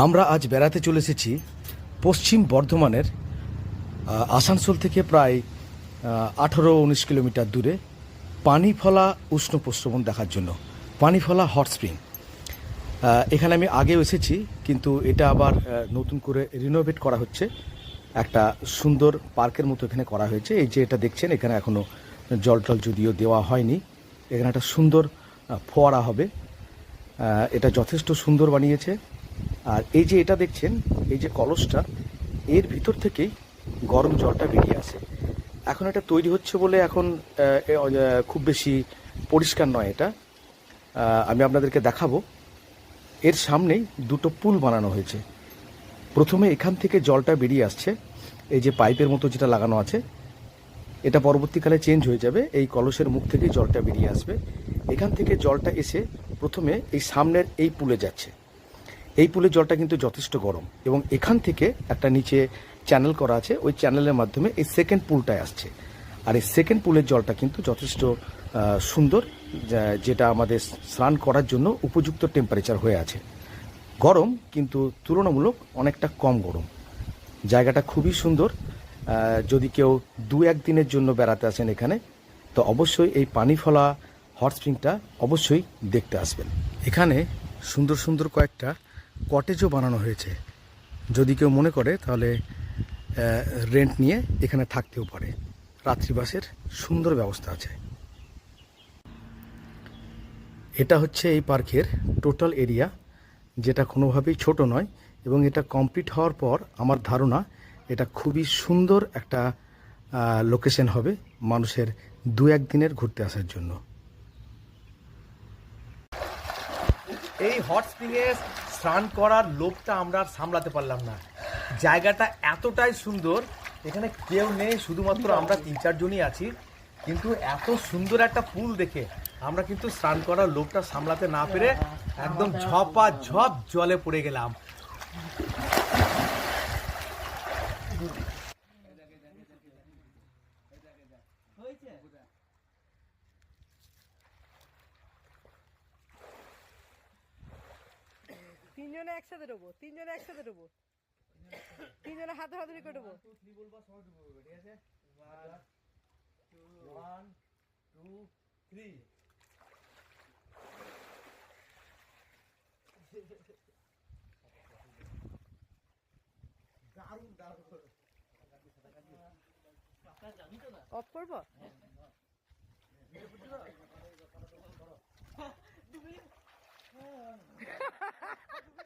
আমরা আজ বেড়াতে চলে এসেছি পশ্চিম বর্ধমানের আসানসোল থেকে প্রায় 18-19 কিলোমিটার দূরে পানিফলা উষ্ণ প্রস্রবণ দেখার জন্য। পানিফলা হট স্প্রিং, এখানে আমি আগেও এসেছি, কিন্তু এটা আবার নতুন করে রিনোভেট করা হচ্ছে। একটা সুন্দর পার্কের মতো এখানে করা হয়েছে। এই যে এটা দেখছেন, এখানে এখনও জল টল যদিও দেওয়া হয়নি। এখানে একটা সুন্দর ফোয়ারা হবে। এটা যথেষ্ট সুন্দর বানিয়েছে। আর এই যে এটা দেখছেন, এই যে কলসটা, এর ভিতর থেকেই গরম জলটা বেরিয়ে আসে। এখন এটা তৈরি হচ্ছে বলে এখন খুব বেশি পরিষ্কার নয় এটা। আমি আপনাদেরকে দেখাবো। এর সামনেই দুটো পুল বানানো হয়েছে। প্রথমে এখান থেকে জলটা বেরিয়ে আসছে, এই যে পাইপের মতো যেটা লাগানো আছে, এটা পরবর্তীকালে চেঞ্জ হয়ে যাবে। এই কলসের মুখ থেকেই জলটা বেরিয়ে আসবে। এখান থেকে জলটা এসে প্রথমে এই সামনের এই পুলে যাচ্ছে। এই পুলের জলটা কিন্তু যথেষ্ট গরম, এবং এখান থেকে একটা নিচে চ্যানেল করা আছে, ওই চ্যানেলের মাধ্যমে এই সেকেন্ড পুলটায় আসছে। আর এই সেকেন্ড পুলের জলটা কিন্তু যথেষ্ট সুন্দর, যেটা আমাদের স্নান করার জন্য উপযুক্ত টেম্পারেচার হয়ে আছে। গরম, কিন্তু তুলনামূলক অনেকটা কম গরম। জায়গাটা খুবই সুন্দর। যদি কেউ 2-1 দিনের জন্য বেড়াতে আসেন এখানে, তো অবশ্যই এই পানিফলা হট স্প্রিংটা অবশ্যই দেখতে আসবেন। এখানে সুন্দর সুন্দর কয়েকটা কটেজও বানানো হয়েছে। যদি কেউ মনে করে তাহলে রেন্ট নিয়ে এখানে থাকতেও পারে। রাত্রিবাসের সুন্দর ব্যবস্থা আছে। এটা হচ্ছে এই পার্কের টোটাল এরিয়া, যেটা কোনোভাবেই ছোট নয়, এবং এটা কমপ্লিট হওয়ার পর আমার ধারণা এটা খুবই সুন্দর একটা লোকেশন হবে মানুষের 2-1 দিনের ঘুরতে আসার জন্য। এই হট স্প্রিংয়ে স্নান করার লোভটা আমরা আর সামলাতে পারলাম না। জায়গাটা এতটাই সুন্দর, এখানে কেউ নেই, শুধুমাত্র আমরা 3-4 জনই আছি। কিন্তু এত সুন্দর একটা পুল দেখে আমরা কিন্তু স্নান করার লোভটা সামলাতে না পেরে একদম ঝপাঝপ জলে পড়ে গেলাম। তিনজনে একসাথে ডুবো, তিনজনে একসাথে ডুবো, তিনজনে হাতে হাতে করে ডুবো। 1, 2, 3। অফ করবো।